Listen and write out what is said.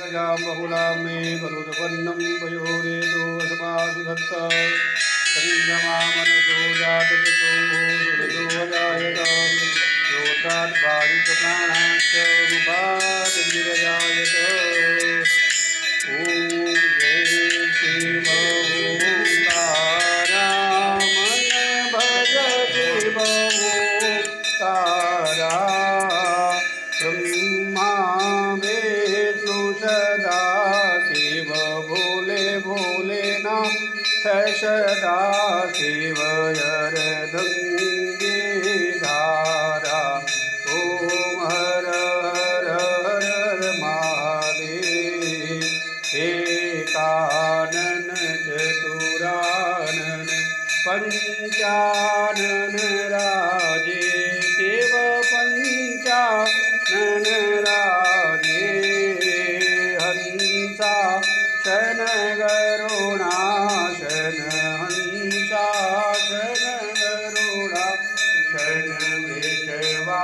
प्रजा बहुला मे गरुदपन्नं पयोरेतो वसमासु दत्त चन्द्रमा मनसो जाततो सुरजो अजायत श्रोत्रात् बाधितप्राणाश्च मुखाद् ॐ जय शिव ओंकारामय भज शिव ओंकारा ब्रह्मा विष्णु सदा शिव भोले भोलेनाथ सदा शिव अर्धंगी धारा ओम हर हर हर महादेव एकानन चतुरानन पंचानन राजे शिव पंचानन राजे हंसा शन गरुणाशन हंसा शन गरुणाशन विषवा